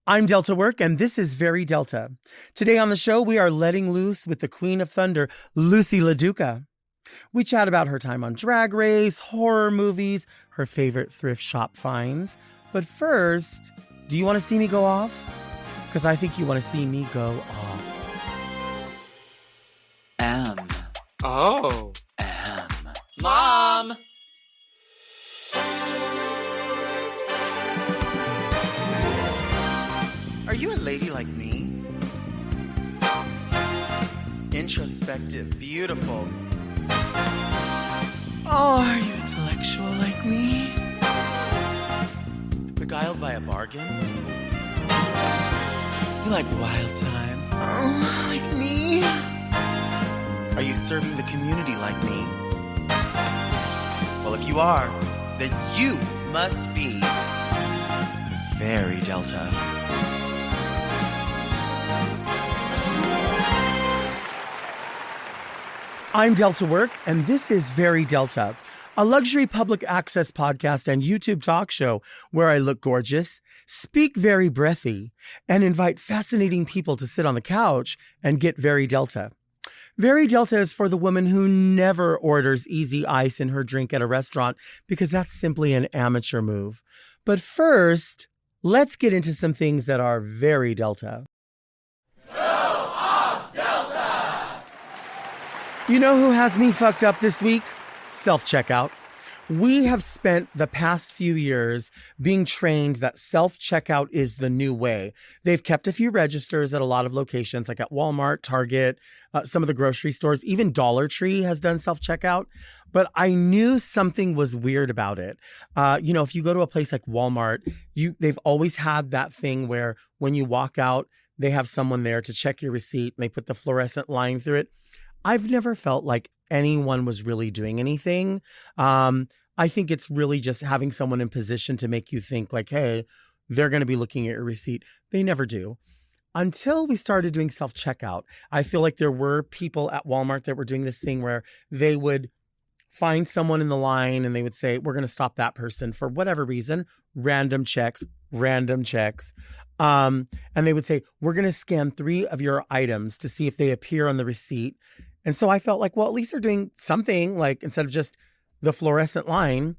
I'm Delta Work, and this is Very Delta. Today on the show, we are letting loose with the Queen of Thunder, Loosey LaDuca. We chat about her time on Drag Race, horror movies, her favorite thrift shop finds. But first, do you want to see me go off? Because I think you want to see me go off. Oh. Mom! Are you a lady like me? Introspective, beautiful. Oh, are you intellectual like me? Beguiled by a bargain? You like wild times? Oh, like me? Are you serving the community like me? Well, if you are, then you must be very Delta. I'm Delta Work, and this is Very Delta, a luxury public access podcast and YouTube talk show where I look gorgeous, speak very breathy, and invite fascinating people to sit on the couch and get very Delta. Very Delta is for the woman who never orders easy ice in her drink at a restaurant because that's simply an amateur move. But first, let's get into some things that are very Delta. You know who has me fucked up this week? Self-checkout. We have spent the past few years being trained that self-checkout is the new way. They've kept a few registers at a lot of locations, like at Walmart, Target, some of the grocery stores, even Dollar Tree has done self-checkout. But I knew something was weird about it. If you go to a place like Walmart, they've always had that thing where when you walk out, they have someone there to check your receipt and they put the fluorescent line through it. I've never felt like anyone was really doing anything. I think it's really just having someone in position to make you think like, hey, they're going to be looking at your receipt. They never do. Until we started doing self-checkout, I feel like there were people at Walmart that were doing this thing where they would find someone in the line and they would say, we're going to stop that person for whatever reason, random checks. And they would say, we're going to scan 3 of your items to see if they appear on the receipt. And so I felt like, well, at least they're doing something, like instead of just the fluorescent line.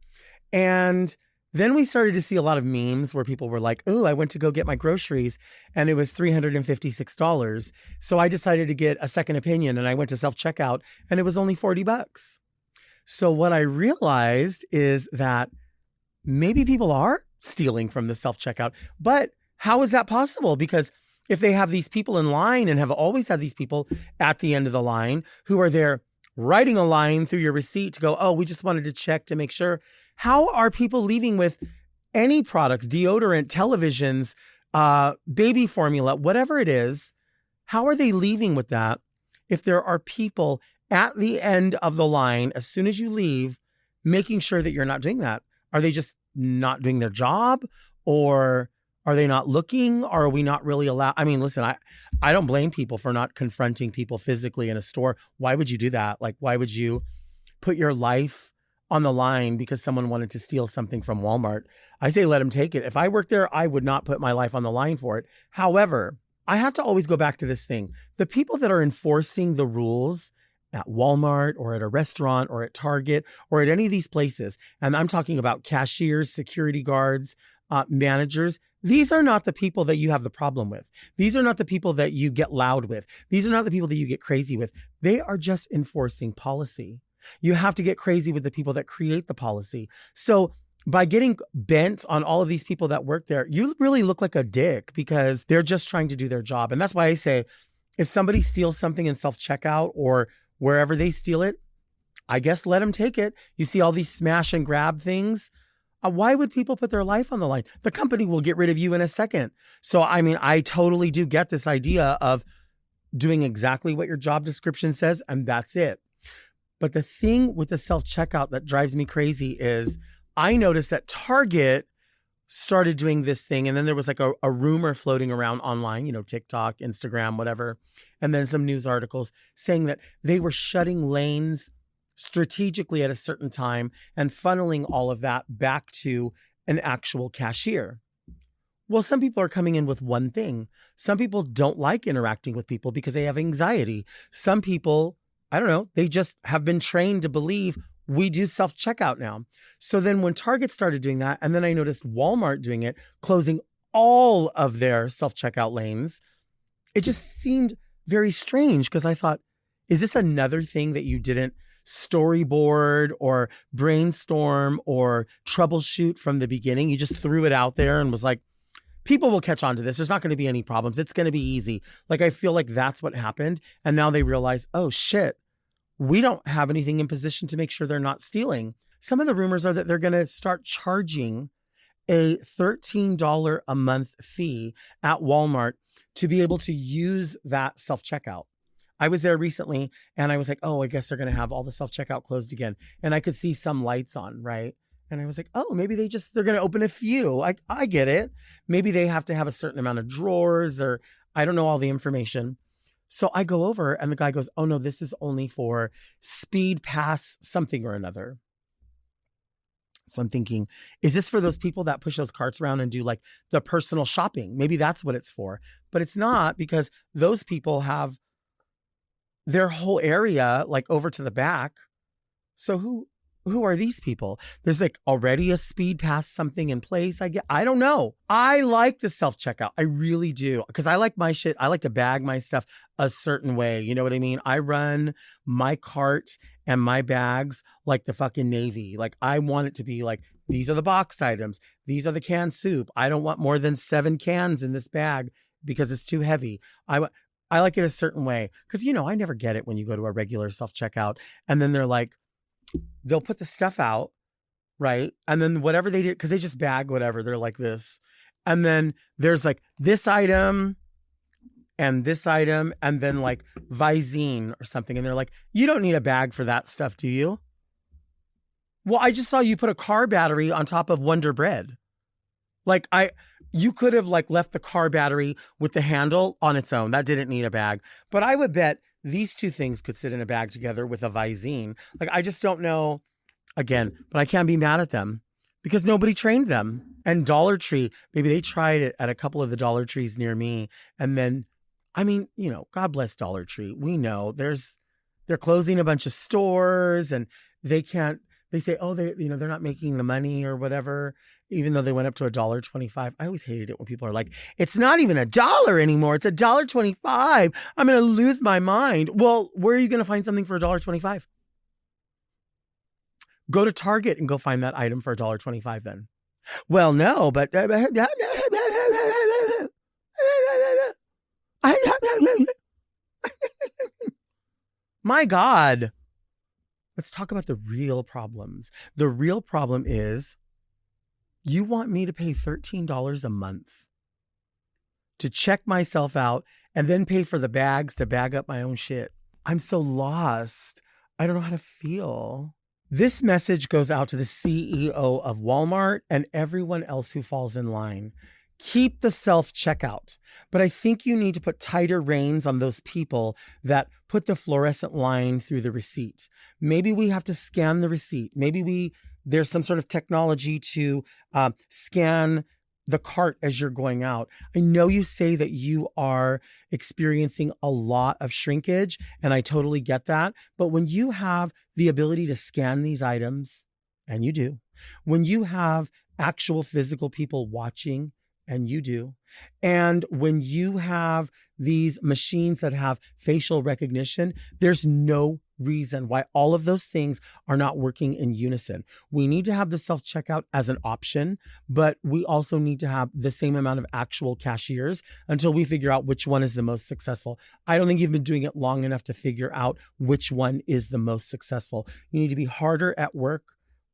And then we started to see a lot of memes where people were like, oh, I went to go get my groceries and it was $356. So I decided to get a second opinion and I went to self-checkout and it was only $40. So what I realized is that maybe people are stealing from the self-checkout, but how is that possible? Because if they have these people in line and have always had these people at the end of the line who are there writing a line through your receipt to go, oh, we just wanted to check to make sure. How are people leaving with any products, deodorant, televisions, baby formula, whatever it is? How are they leaving with that if there are people at the end of the line, as soon as you leave, making sure that you're not doing that? Are they just not doing their job, or are they not looking? Or are we not really allowed? I mean, listen, I don't blame people for not confronting people physically in a store. Why would you do that? Like, why would you put your life on the line because someone wanted to steal something from Walmart? I say, let them take it. If I worked there, I would not put my life on the line for it. However, I have to always go back to this thing. The people that are enforcing the rules at Walmart or at a restaurant or at Target or at any of these places, and I'm talking about cashiers, security guards, managers, these are not the people that you have the problem with. These are not the people that you get loud with. These are not the people that you get crazy with. They are just enforcing policy. You have to get crazy with the people that create the policy. So by getting bent on all of these people that work there, you really look like a dick because they're just trying to do their job. And that's why I say, if somebody steals something in self-checkout or wherever they steal it, I guess let them take it. You see all these smash and grab things. Why would people put their life on the line? The company will get rid of you in a second. So, I mean, I totally do get this idea of doing exactly what your job description says, and that's it. But the thing with the self-checkout that drives me crazy is I noticed that Target started doing this thing, and then there was like a rumor floating around online, TikTok, Instagram, whatever, and then some news articles saying that they were shutting lanes strategically at a certain time and funneling all of that back to an actual cashier. Well, some people are coming in with one thing. Some people don't like interacting with people because they have anxiety. Some people, I don't know, they just have been trained to believe we do self-checkout now. So then when Target started doing that, and then I noticed Walmart doing it, closing all of their self-checkout lanes, it just seemed very strange because I thought, is this another thing that you didn't storyboard or brainstorm or troubleshoot from the beginning? You just threw it out there and was like, people will catch on to this. There's not going to be any problems. It's going to be easy. Like, I feel like that's what happened. And now they realize, oh shit, we don't have anything in position to make sure they're not stealing. Some of the rumors are that they're going to start charging a $13 a month fee at Walmart to be able to use that self-checkout. I was there recently and I was like, oh, I guess they're going to have all the self-checkout closed again. And I could see some lights on, right? And I was like, oh, maybe they're going to open a few. I get it. Maybe they have to have a certain amount of drawers, or I don't know all the information. So I go over and the guy goes, oh no, this is only for speed pass something or another. So I'm thinking, is this for those people that push those carts around and do like the personal shopping? Maybe that's what it's for, but it's not, because those people have their whole area like over to the back. So who are these people? There's like already a speed pass something in place. I don't know. I like the self-checkout. I really do. Because I like my shit. I like to bag my stuff a certain way. You know what I mean? I run my cart and my bags like the fucking Navy. Like, I want it to be like, these are the boxed items. These are the canned soup. I don't want more than 7 cans in this bag because it's too heavy. I like it a certain way. Because, you know, I never get it when you go to a regular self-checkout and then they're like, they'll put the stuff out, right? And then whatever they did, because they just bag whatever, they're like this. And then there's like this item and this item and then like Visine or something. And they're like, you don't need a bag for that stuff, do you? Well, I just saw you put a car battery on top of Wonder Bread. Like, you could have like left the car battery with the handle on its own. That didn't need a bag. But I would bet these two things could sit in a bag together with a Visine. Like, I just don't know, again, but I can't be mad at them because nobody trained them. And Dollar Tree, maybe they tried it at a couple of the Dollar Trees near me. And then, I mean, you know, God bless Dollar Tree. We know they're closing a bunch of stores and they say, oh, they're not making the money or whatever, even though they went up to $1.25. I always hated it when people are like, it's not even $1 anymore. It's $1.25. I'm going to lose my mind. Well, where are you going to find something for $1.25? Go to Target and go find that item for $1.25 then. Well, no, but my God. Let's talk about the real problems. The real problem is you want me to pay $13 a month to check myself out and then pay for the bags to bag up my own shit. I'm so lost. I don't know how to feel. This message goes out to the CEO of Walmart and everyone else who falls in line. Keep the self-checkout, but I think you need to put tighter reins on those people that put the fluorescent line through the receipt. Maybe we have to scan the receipt. Maybe there's some sort of technology to scan the cart as you're going out. I know you say that you are experiencing a lot of shrinkage, and I totally get that. But when you have the ability to scan these items, and you do, when you have actual physical people watching, and you do. And when you have these machines that have facial recognition, there's no reason why all of those things are not working in unison. We need to have the self-checkout as an option, but we also need to have the same amount of actual cashiers until we figure out which one is the most successful. I don't think you've been doing it long enough to figure out which one is the most successful. You need to be harder at work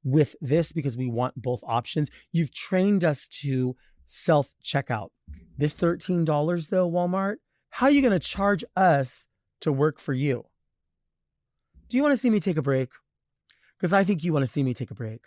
with this because we want both options. You've trained us to self-checkout. This $13 though, Walmart, how are you going to charge us to work for you? Do you want to see me take a break? Because I think you want to see me take a break.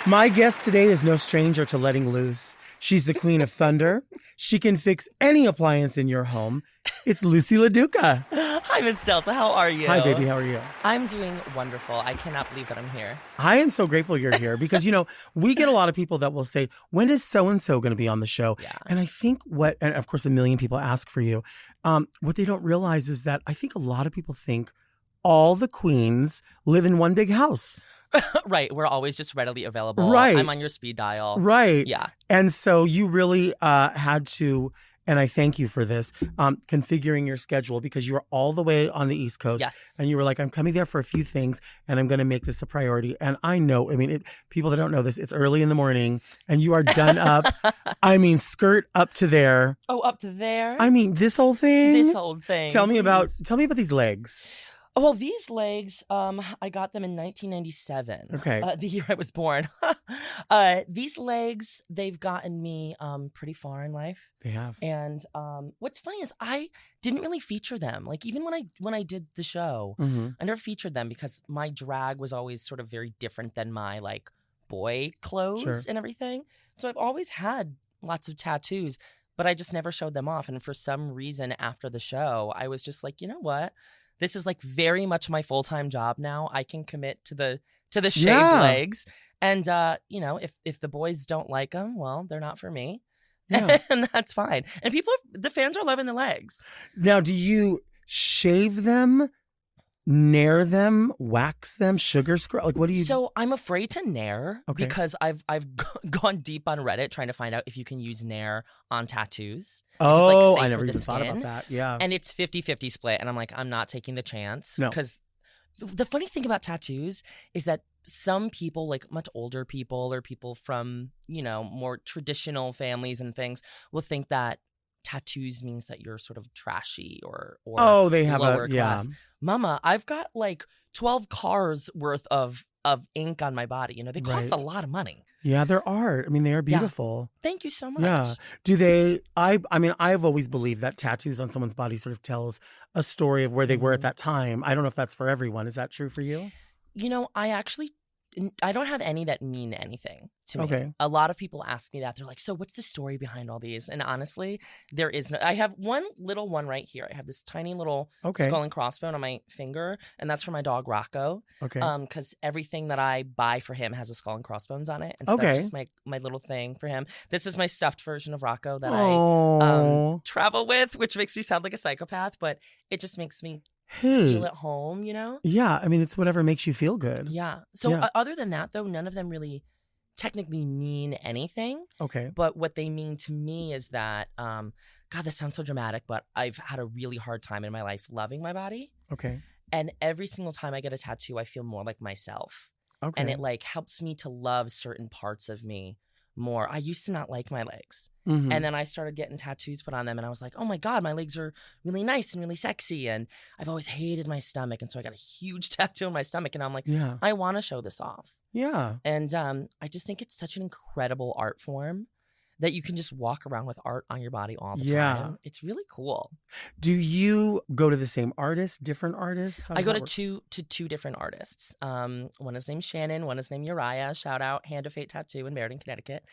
My guest today is no stranger to letting loose. She's the queen of thunder. She can fix any appliance in your home. It's Loosey LaDuca. Hi, Miss Delta. How are you? Hi, baby. How are you? I'm doing wonderful. I cannot believe that I'm here. I am so grateful you're here because, we get a lot of people that will say, when is so-and-so going to be on the show? Yeah. And I think and of course, a million people ask for you. What they don't realize is that I think a lot of people think all the queens live in one big house. Right. We're always just readily available. Right. I'm on your speed dial. Right. Yeah. And so you really had to, and I thank you for this, configuring your schedule because you were all the way on the East Coast. Yes. And you were like, I'm coming there for a few things and I'm going to make this a priority. And I know, people that don't know this, it's early in the morning and you are done up. Skirt up to there. Oh, up to there? This whole thing? This whole thing. Tell me about these legs. Well, these legs, I got them in 1997. Okay. The year I was born. These legs, they've gotten me pretty far in life. They have. And what's funny is I didn't really feature them. Like even when I did the show, I never featured them because my drag was always sort of very different than my like boy clothes and everything. So I've always had lots of tattoos, but I just never showed them off. And for some reason after the show, I was just like, you know what? This is like very much my full-time job now. I can commit to the shaved legs. And, if the boys don't like them, well, they're not for me. Yeah. And that's fine. And the fans are loving the legs. Now, do you shave them, nair them, wax them, sugar scrub? Like, what do you do? So I'm afraid to nair because I've gone deep on Reddit trying to find out if you can use nair on tattoos. Oh, I never even thought about that. Yeah. And it's 50-50 split. And I'm like, I'm not taking the chance. No. Because the funny thing about tattoos is that some people, like much older people or people from, more traditional families and things will think that tattoos means that you're sort of trashy or they have lower class. Mama, I've got like 12 cars worth of ink on my body. They cost a lot of money. Yeah, they're art. They are beautiful. Yeah. Thank you so much. Yeah. Do they, I've always believed that tattoos on someone's body sort of tells a story of where they were at that time. I don't know if that's for everyone. Is that true for you? I don't have any that mean anything to me. Okay. A lot of people ask me that. They're like, so what's the story behind all these? And honestly, there is no. I have one little one right here. I have this tiny little skull and crossbone on my finger, and that's for my dog Rocco. Okay. Because everything that I buy for him has a skull and crossbones on it. And so that's just my little thing for him. This is my stuffed version of Rocco that I travel with, which makes me sound like a psychopath, but it just makes me feel at home, Yeah, it's whatever makes you feel good. Yeah. So other than that, though, none of them really technically mean anything. Okay. But what they mean to me is that, God, this sounds so dramatic, but I've had a really hard time in my life loving my body. Okay. And every single time I get a tattoo, I feel more like myself. Okay. And it like helps me to love certain parts of me more. I used to not like my legs. Mm-hmm. And then I started getting tattoos put on them and I was like, oh my God, my legs are really nice and really sexy. And I've always hated my stomach. And so I got a huge tattoo on my stomach and I'm like, I want to show this off. Yeah. And I just think it's such an incredible art form that you can just walk around with art on your body all the time. It's really cool. Do you go to the same artist, different artists? I go to two different artists. One is named Shannon, one is named Uriah. Shout out Hand of Fate Tattoo in Meriden, Connecticut.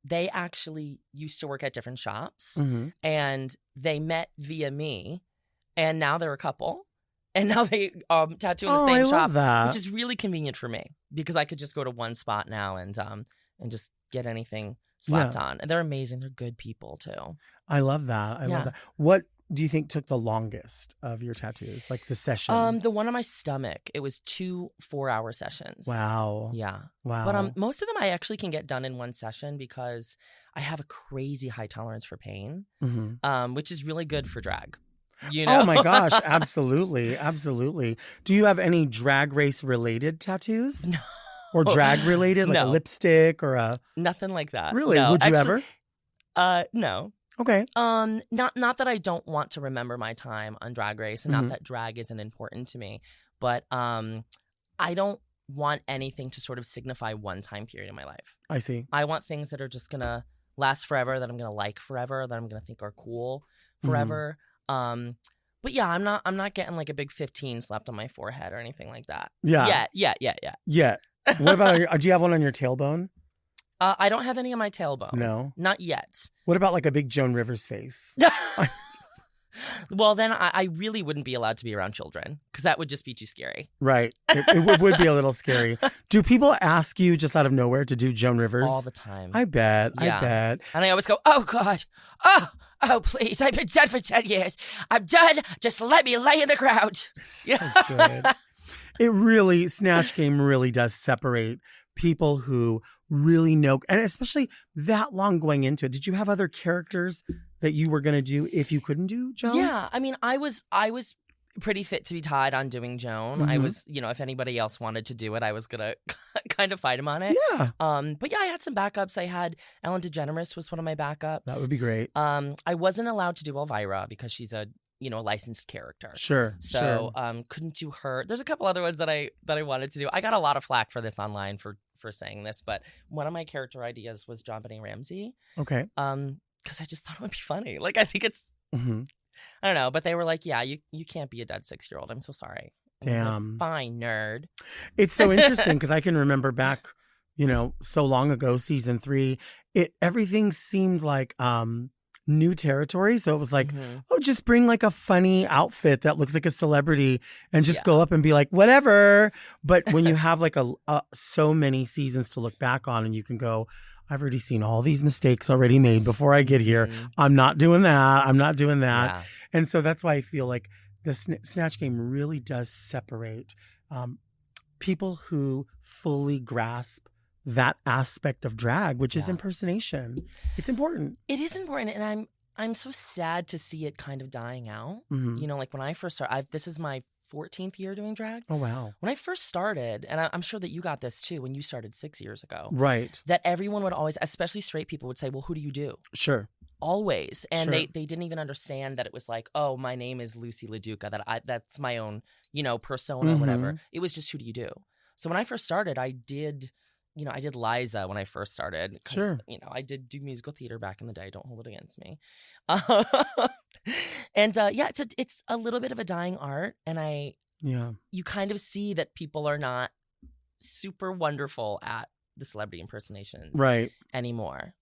They actually used to work at different shops and they met via me and now they're a couple. And now they tattoo in the same shop, which is really convenient for me because I could just go to one spot now and just get anything slapped on. And they're amazing. They're good people too. I love that. I love that. What do you think took the longest of your tattoos? Like the session? The one on my stomach. It was 2 4-hour sessions. Wow. Yeah. Wow. But most of them I actually can get done in one session because I have a crazy high tolerance for pain, which is really good for drag. Oh my gosh, absolutely. Absolutely. Do you have any drag race related tattoos? No. Or drag related, like a lipstick or a nothing like that. Really? No. Would you ever? No. Okay. Not that I don't want to remember my time on Drag Race, and not that drag isn't important to me, but I don't want anything to sort of signify one time period in my life. I see. I want things that are just gonna last forever, that I'm gonna like forever, that I'm gonna think are cool forever. But yeah, I'm not getting like a big 15 slapped on my forehead or anything like that. Yeah. Yeah. What about, do you have one on your tailbone? I don't have any on my tailbone. No? Not yet. What about like a big Joan Rivers face? Well, then I really wouldn't be allowed to be around children because that would just be too scary. Right. It would be a little scary. Do people ask you just out of nowhere to do Joan Rivers? All the time. I bet. Yeah. I bet. And I always go, oh, God. Oh, please. I've been dead for 10 years. I'm done. Just let me lay in the ground. So good. It really, Snatch Game really does separate people who really know, and especially that long going into it. Did you have other characters that you were going to do if you couldn't do Joan? Yeah. I mean, I was pretty fit to be tied on doing Joan. I was, if anybody else wanted to do it, I was going to kind of fight him on it. Yeah. But yeah, I had some backups. I had Ellen DeGeneres was one of my backups. That would be great. I wasn't allowed to do Elvira because she's a licensed character. Sure. So couldn't do her. There's a couple other ones that I wanted to do. I got a lot of flack for this online for saying this, but one of my character ideas was John Benet Ramsey. Okay. Because I just thought it would be funny. Like I think it's I don't know, but they were like, yeah, you can't be a dead 6-year-old. I'm so sorry. Damn. Like, fine, nerd. It's so interesting because I can remember back, so long ago, season 3, everything seemed like new territory. So it was like, just bring like a funny outfit that looks like a celebrity and just go up and be like, whatever. But when you have like so many seasons to look back on and you can go, I've already seen all these mistakes already made before I get here. I'm not doing that. I'm not doing that. Yeah. And so that's why I feel like the Snatch Game really does separate people who fully grasp that aspect of drag, which is impersonation. It's important. It is important, and I'm so sad to see it kind of dying out. Like when I first started, this is my 14th year doing drag. Oh, wow. When I first started, and I'm sure that you got this too when you started 6 years ago. Right. That everyone would always, especially straight people, would say, well, who do you do? Sure. Always. And Sure. they didn't even understand that it was like, oh, my name is Loosey LaDuca, that's my own, persona, whatever. It was just, who do you do? So when I first started, I did Liza when I first started. Sure. I did do musical theater back in the day. Don't hold it against me. And it's a little bit of a dying art. And you kind of see that people are not super wonderful at the celebrity impersonations anymore.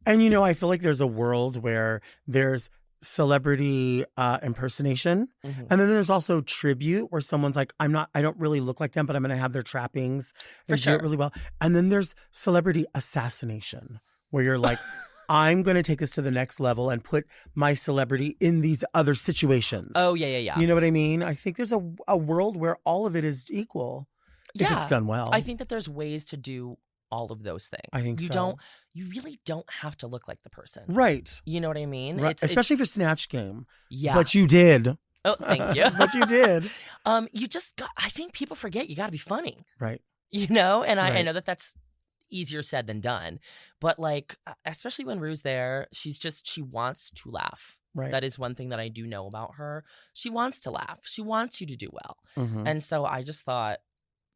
And, I feel like there's a world where there's celebrity impersonation, and then there's also tribute where someone's like, I don't really look like them, but I'm gonna have their trappings and do it really well. And then there's celebrity assassination where you're like, I'm gonna take this to the next level and put my celebrity in these other situations. Oh yeah. You know what I mean? I think there's a world where all of it is equal if it's done well. I think that there's ways to do all of those things. I think you really don't have to look like the person. Right. You know what I mean? Right. Especially for Snatch Game. Yeah. But you did. Oh, thank you. But you did. You just I think people forget you got to be funny. Right. And I know that that's easier said than done. But like, especially when Rue's there, she wants to laugh. Right. That is one thing that I do know about her. She wants to laugh. She wants you to do well. And so I just thought,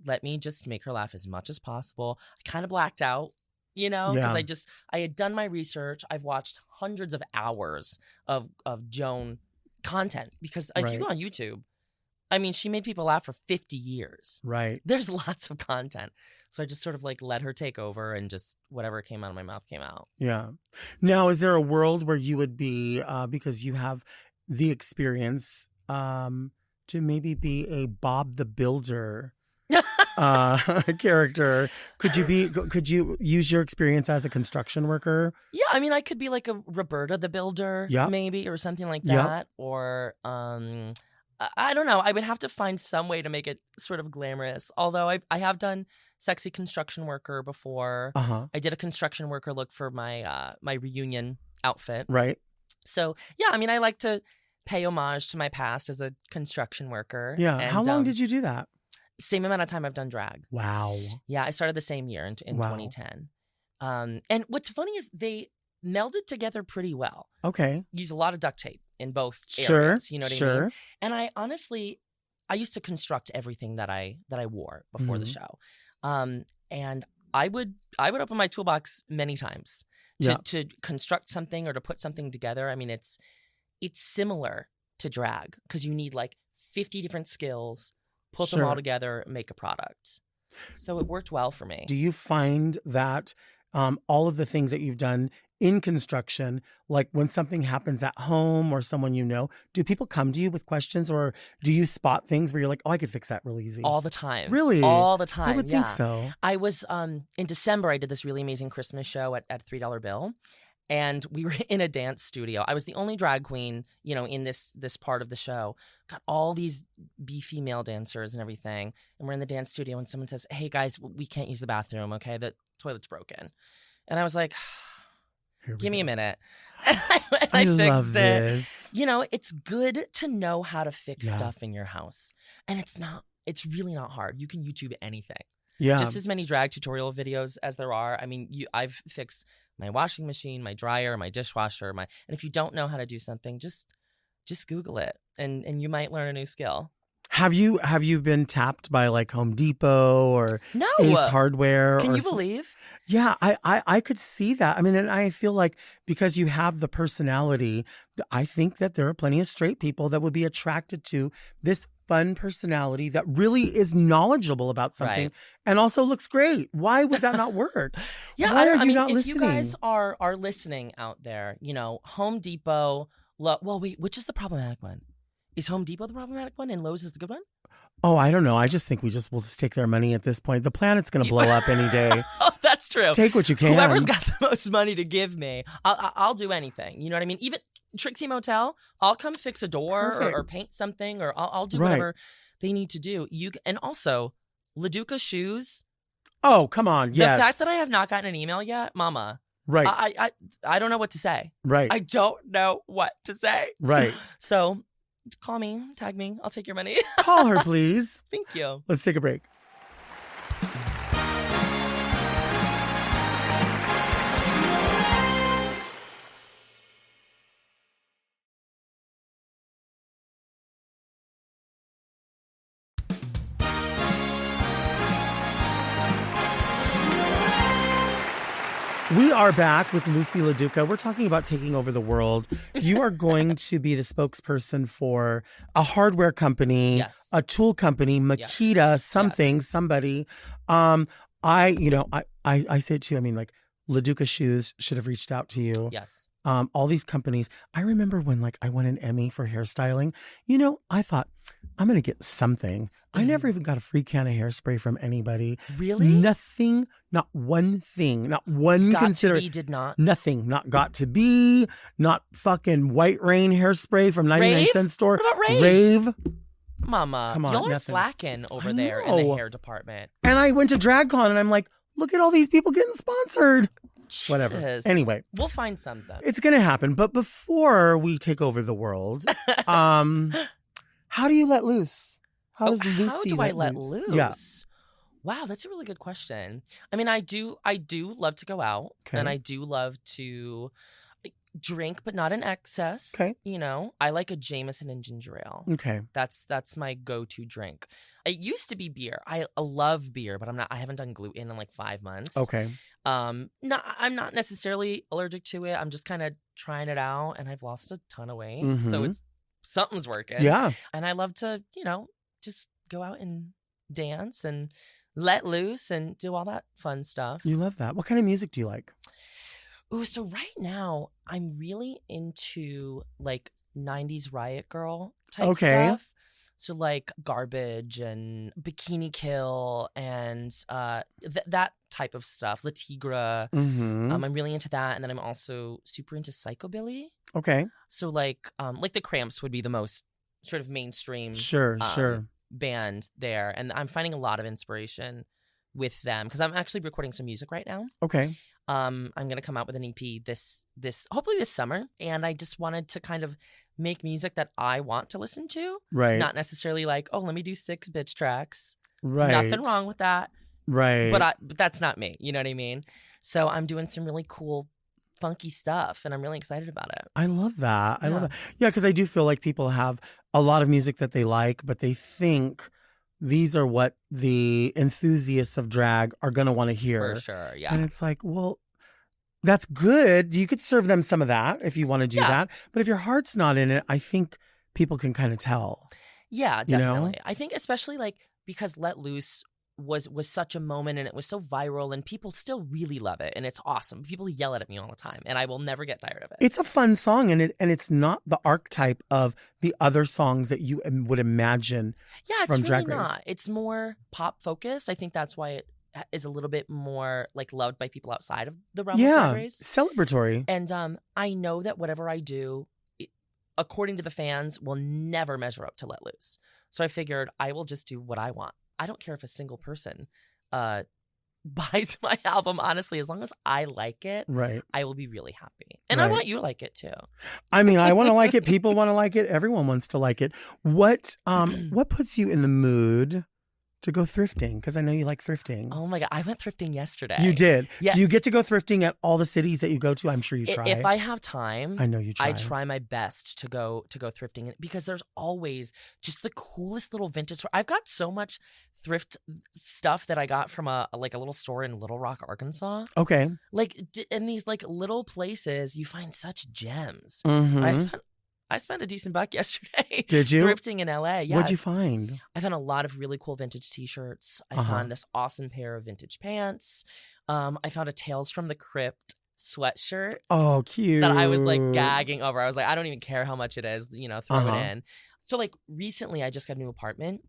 let me just make her laugh as much as possible. I kind of blacked out, because I had done my research. I've watched hundreds of hours of Joan content because if you go on YouTube, I mean, she made people laugh for 50 years. Right. There's lots of content. So I just sort of like let her take over and just whatever came out of my mouth came out. Yeah. Now, is there a world where you would be, because you have the experience, to maybe be a Bob the Builder character? Could you use your experience as a construction worker? Yeah, I mean, I could be like a Roberta the Builder, maybe, or something like that. Or I don't know. I would have to find some way to make it sort of glamorous. Although I have done sexy construction worker before. I did a construction worker look for my my reunion outfit. Right. So yeah, I mean, I like to pay homage to my past as a construction worker. Yeah. And, how long did you do that? Same amount of time I've done drag. Wow. Yeah, I started the same year in 2010. And what's funny is they melded together pretty well. Okay. Use a lot of duct tape in both areas. You know what I mean? And I used to construct everything that I wore before the show. And I would open my toolbox many times to construct something or to put something together. I mean, it's similar to drag because you need like 50 different skills. Put them all together, make a product. So it worked well for me. Do you find that all of the things that you've done in construction, like when something happens at home or someone you know, do people come to you with questions, or do you spot things where you're like, oh, I could fix that real easy? All the time. Really? All the time. I would think so. I was, in December, I did this really amazing Christmas show at $3 Bill. And we were in a dance studio. I was the only drag queen, in this part of the show. Got all these beefy male dancers and everything. And we're in the dance studio and someone says, hey guys, we can't use the bathroom, okay? The toilet's broken. And I was like, give me a minute. And I fixed it. This. It's good to know how to fix stuff in your house. And it's really not hard. You can YouTube anything. Yeah. Just as many drag tutorial videos as there are. I mean, I've fixed my washing machine, my dryer, my dishwasher, and if you don't know how to do something, just Google it and you might learn a new skill. Have you been tapped by like Home Depot or Ace Hardware? Can you believe? Yeah, I could see that. I mean, and I feel like because you have the personality, I think that there are plenty of straight people that would be attracted to this fun personality that really is knowledgeable about something and also looks great. Why would that not work? Why are you not listening? If you guys are listening out there, Home Depot, which is the problematic one? Is Home Depot the problematic one and Lowe's is the good one? Oh, I don't know. I just think we'll just take their money at this point. The planet's going to blow up any day. Oh, that's true. Take what you can. Whoever's got the most money to give me, I'll do anything. You know what I mean? Even Trixie Motel, I'll come fix a door or paint something, or I'll do whatever they need to do. And also, LaDuca shoes. Oh, come on. Yes. The fact that I have not gotten an email yet, Mama. Right. I don't know what to say. Right. I don't know what to say. Right. So call me, tag me. I'll take your money. Call her, please. Thank you. Let's take a break. We are back with Loosey LaDuca. We're talking about taking over the world. You are going to be the spokesperson for a hardware company, a tool company, Makita, somebody. I say it too. I mean, like LaDuca Shoes should have reached out to you. Yes. All these companies. I remember when I won an Emmy for hairstyling, I thought, I'm going to get something. I never even got a free can of hairspray from anybody. Really? Nothing, not one thing, not one Got2b did not? Nothing, not Got2b, not fucking White Rain hairspray from 99-cent store. What about Rave? Rave. Mama, come on, y'all are nothing. slacking over there in the hair department. And I went to DragCon and I'm like, look at all these people getting sponsored. Jesus. Whatever. Anyway. We'll find something. It's going to happen. But before we take over the world, how do you let loose? How does Loosey How do I let loose? Yeah. Wow, that's a really good question. I mean, I do love to go out, and I do love to drink, but not in excess. Okay. I like a Jameson and ginger ale. Okay. That's my go-to drink. It used to be beer. I love beer, but I haven't done gluten in like 5 months. Okay. I'm not necessarily allergic to it. I'm just kind of trying it out, and I've lost a ton of weight, so something's working. Yeah. And I love to, just go out and dance and let loose and do all that fun stuff. You love that. What kind of music do you like? Ooh, so right now I'm really into like 90s Riot Girl type stuff. So like Garbage and Bikini Kill and that type of stuff. La Tigra. I'm really into that. And then I'm also super into Psychobilly. Okay. So like the Cramps would be the most sort of mainstream sure band there. And I'm finding a lot of inspiration with them because I'm actually recording some music right now. Okay. I'm going to come out with an EP this hopefully this summer. And I just wanted to kind of make music that I want to listen to. Right. Not necessarily like, oh, let me do 6 bitch tracks. Right. Nothing wrong with that. Right. But that's not me. You know what I mean? So I'm doing some really cool funky stuff and I'm really excited about it. I love that. I love that. Yeah, because I do feel like people have a lot of music that they like, but they think these are what the enthusiasts of drag are going to want to hear. For sure, yeah. And it's like, well, that's good. You could serve them some of that if you want to do that. But if your heart's not in it, I think people can kind of tell. Yeah, definitely. I think especially like because Let Loose was such a moment, and it was so viral, and people still really love it, and it's awesome. People yell at me all the time, and I will never get tired of it. It's a fun song, and it's not the archetype of the other songs that you would imagine. Yeah, from it's Drag really Race. not. It's more pop focused. I think that's why it is a little bit more like loved by people outside of the realm of Drag Race. Celebratory. And I know that whatever I do, according to the fans, will never measure up to Let Loose. So I figured I will just do what I want. I don't care if a single person buys my album. Honestly, as long as I like it, Right. I will be really happy. And I want you to like it too. I mean, I want to like it. People want to like it. Everyone wants to like it. What puts you in the mood to go thrifting? Because I know you like thrifting. Oh my God. I went thrifting yesterday. You did? Yes. Do you get to go thrifting at all the cities that you go to? I'm sure you try. If I have time, I know you try. I try my best to go thrifting, because there's always just the coolest little vintage. I've got so much thrift stuff that I got from a little store in Little Rock, Arkansas. Okay. Like in these like little places, you find such gems. Mm-hmm. I spent a decent buck yesterday. Did you? Thrifting in LA. Yeah. What'd you find? I found a lot of really cool vintage t-shirts. I found this awesome pair of vintage pants. I found a Tales from the Crypt sweatshirt. Oh, cute. That I was like gagging over. I was like, I don't even care how much it is, throw it in. So like recently I just got a new apartment,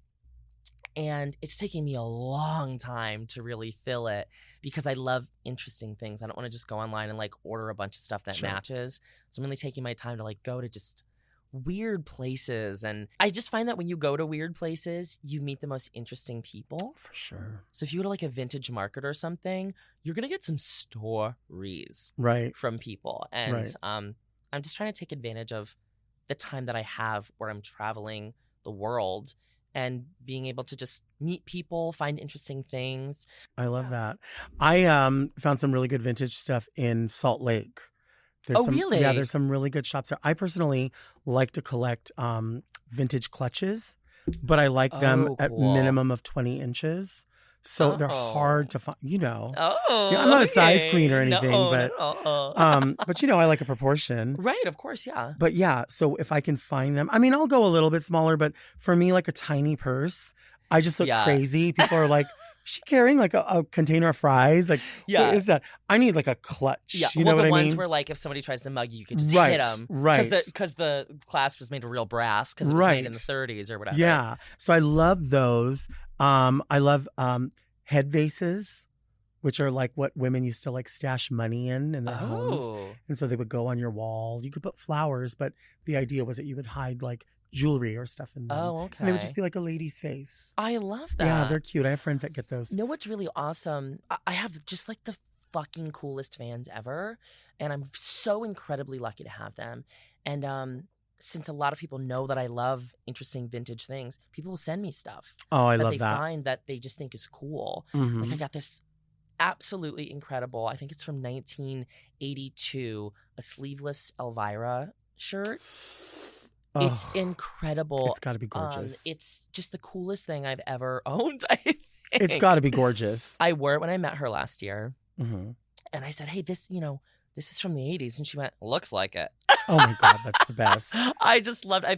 and it's taking me a long time to really fill it, because I love interesting things. I don't want to just go online and like order a bunch of stuff that matches. So I'm really taking my time to like go to just weird places. And I just find that when you go to weird places, you meet the most interesting people. For sure. So if you go to like a vintage market or something, you're going to get some stories from people. And I'm just trying to take advantage of the time that I have where I'm traveling the world and being able to just meet people, find interesting things. I love that. I found some really good vintage stuff in Salt Lake. Really? Yeah, there's some really good shops there. I personally like to collect vintage clutches, but I like them at minimum of 20 inches. So they're hard to find, Oh, I'm not a size queen or anything, but I like a proportion. Right, of course, yeah. But yeah, so if I can find them, I mean, I'll go a little bit smaller, but for me, like a tiny purse, I just look crazy. People are like, is she carrying like a container of fries? Like, what is that? I need like a clutch. Yeah, you know what I mean? The ones where like if somebody tries to mug you, you can just hit them. Right. Because the clasp was made of real brass, because it was made in the 30s or whatever. Yeah. So I love those. I love head vases, which are like what women used to like stash money in their homes. And so they would go on your wall. You could put flowers, but the idea was that you would hide like jewelry or stuff in them. Oh, okay. And it would just be like a lady's face. I love that. Yeah, they're cute. I have friends that get those. You know what's really awesome? I have just like the fucking coolest fans ever. And I'm so incredibly lucky to have them. And since a lot of people know that I love interesting vintage things, people will send me stuff. Oh, I love that. They find that they just think is cool. Mm-hmm. Like I got this absolutely incredible, I think it's from 1982, a sleeveless Elvira shirt. It's incredible. It's got to be gorgeous. It's just the coolest thing I've ever owned, I think. It's got to be gorgeous. I wore it when I met her last year. Mm-hmm. And I said, hey, this is from the 80s. And she went, looks like it. Oh, my God. That's the best. I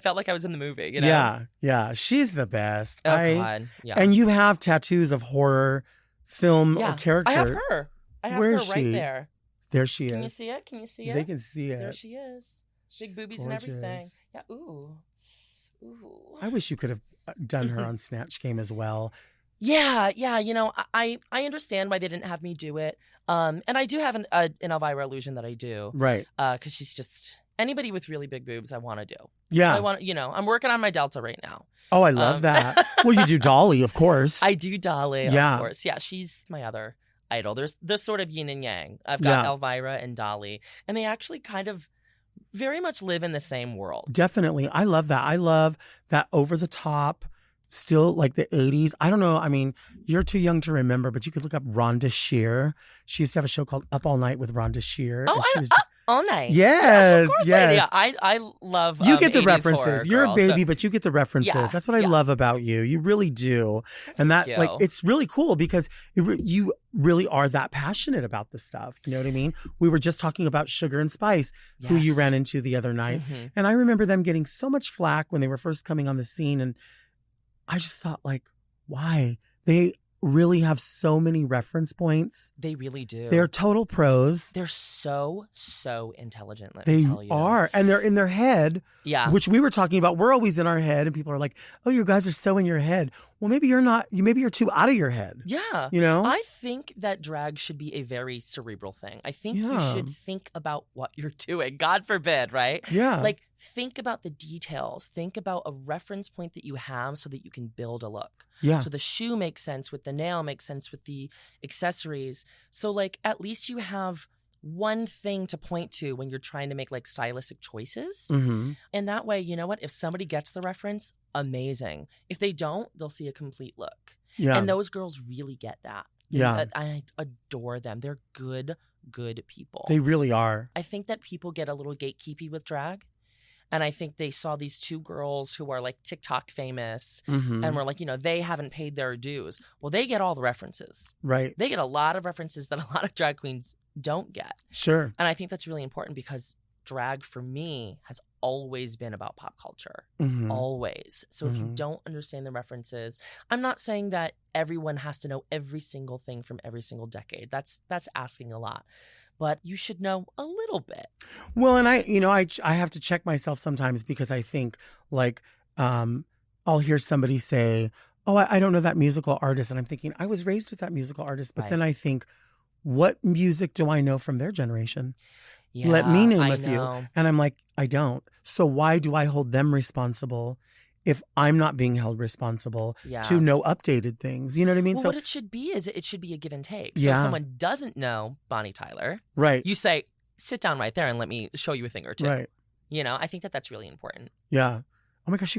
felt like I was in the movie, you know? Yeah. She's the best. Oh, God. Yeah. And you have tattoos of horror film or character. I have her. Where her is right she? there. There she is. Can you see it? They can see it. There she is. Big boobies gorgeous. And everything. Yeah. Ooh. I wish you could have done her on Snatch Game as well. Yeah. I understand why they didn't have me do it. And I do have an Elvira illusion that I do. Right. Because she's just anybody with really big boobs I want to do. Yeah. I want, I'm working on my Delta right now. Oh, I love that. Well, you do Dolly, of course. I do Dolly, of course. Yeah, she's my other idol. There's sort of yin and yang. I've got Elvira and Dolly, and they actually kind of very much live in the same world. Definitely. I love that. I love that over the top, still like the 80s. I don't know. I mean, you're too young to remember, but you could look up Rhonda Shear. She used to have a show called Up All Night with Rhonda Shear. Oh, she was just... All Night. Yes. Of course yes. I love you get the 80s references. You're girl, a baby, but you get the references. Yeah, That's what I love about you. You really do. And that, Thank you. like, it's really cool because you really are that passionate about the stuff. You know what I mean? We were just talking about Sugar and Spice, who you ran into the other night. Mm-hmm. And I remember them getting so much flack when they were first coming on the scene. And I just thought, like, why? They really have so many reference points. They really do. They're total pros. They're so intelligent, let They me tell you. are. And they're in their head, Yeah. which we were talking about. We're always in our head, and people are like, oh, you guys are so in your head. Well, maybe you're not. Maybe you're too out of your head. Yeah. You know? I think that drag should be a very cerebral thing. I think you should think about what you're doing. God forbid, right? Yeah. Like, think about the details. Think about a reference point that you have so that you can build a look. Yeah. So the shoe makes sense with the nail, makes sense with the accessories. So, like, at least you have one thing to point to when you're trying to make, like, stylistic choices. Mm-hmm. And that way, you know what? If somebody gets the reference, amazing. If they don't, they'll see a complete look. Yeah. And those girls really get that. Yeah. I adore them. They're good people. They really are. I think that people get a little gatekeepy with drag. And I think they saw these two girls who are like TikTok famous and were like, you know, they haven't paid their dues. Well, they get all the references. Right. They get a lot of references that a lot of drag queens don't get. Sure. And I think that's really important because drag for me has always been about pop culture. Always. So if you don't understand the references, I'm not saying that everyone has to know every single thing from every single decade. That's asking a lot. But you should know a little bit. Well, and I have to check myself sometimes because I think like I'll hear somebody say, oh, I don't know that musical artist. And I'm thinking, I was raised with that musical artist. But then I think, what music do I know from their generation? Yeah, let me name I a few. know. And I'm like, I don't. So why do I hold them responsible if I'm not being held responsible to know updated things? You know what I mean? Well, So what it should be is it should be a give and take. So if someone doesn't know Bonnie Tyler, right. you say, sit down right there and let me show you a thing or two. Right. You know, I think that that's really important. Yeah. Oh my gosh,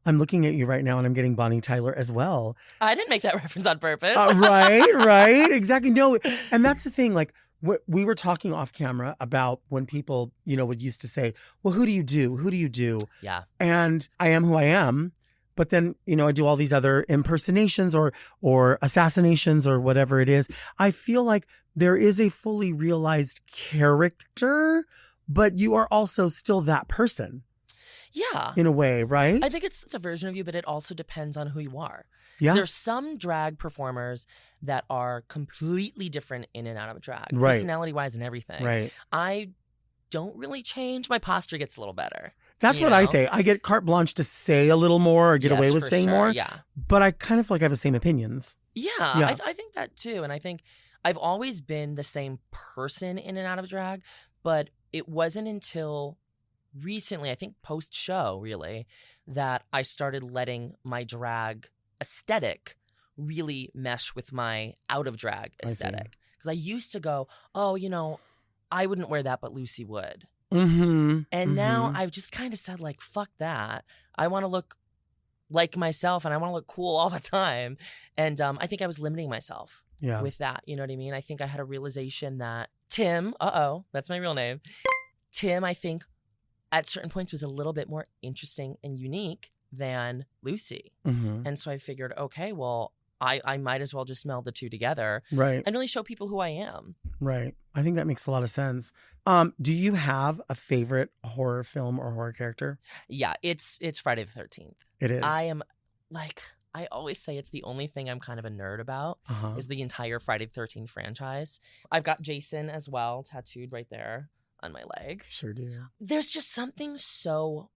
I'm looking at you right now and I'm getting Bonnie Tyler as well. I didn't make that reference on purpose. Right. Exactly. No. And that's the thing. Like, we were talking off camera about when people, you know, would used to say, well, who do you do? Who do you do? Yeah. And I am who I am. But then, you know, I do all these other impersonations or assassinations or whatever it is. I feel like there is a fully realized character, but you are also still that person. Yeah. In a way, right? I think it's a version of you, but it also depends on who you are. Yeah. There's some drag performers that are completely different in and out of drag, right. personality-wise and everything. Right. I don't really change. My posture gets a little better. That's what I say. I get carte blanche to say a little more or get away with saying more. Yeah. But I kind of feel like I have the same opinions. Yeah. I think that too. And I think I've always been the same person in and out of drag, but it wasn't until recently, I think post-show really, that I started letting my drag aesthetic really mesh with my out-of-drag aesthetic. Because I used to go, oh, you know, I wouldn't wear that, but Loosey would. And now I've just kind of said, like, fuck that. I want to look like myself and I want to look cool all the time. And I think I was limiting myself with that. You know what I mean? I think I had a realization that Tim, that's my real name. Tim, I think, at certain points was a little bit more interesting and unique than Loosey. And so I figured, okay, well, I might as well just meld the two together. Right. And really show people who I am. Right. I think that makes a lot of sense. Do you have a favorite horror film or horror character? Yeah, it's Friday the 13th. It is. I am, like, I always say it's the only thing I'm kind of a nerd about is the entire Friday the 13th franchise. I've got Jason as well tattooed right there on my leg. Sure do. There's just something so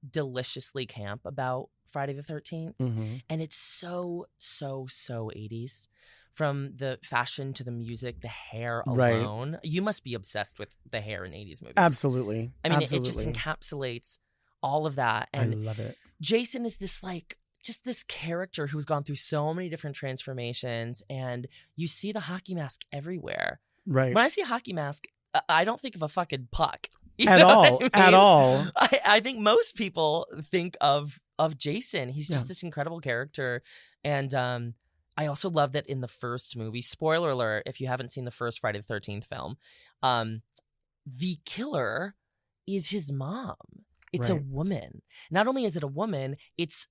deliciously camp about Friday the 13th. And it's so 80s. From the fashion to the music, the hair alone. Right. You must be obsessed with the hair in 80s movies. Absolutely. I mean, it just encapsulates all of that. And I love it. Jason is this, like, just this character who's gone through so many different transformations. And you see the hockey mask everywhere. Right. When I see a hockey mask, I don't think of a fucking puck. At all. At all. I think most people think of Jason. He's just this incredible character. And I also love that in the first movie, spoiler alert, if you haven't seen the first Friday the 13th film, the killer is his mom. It's a woman. Not only is it a woman, it's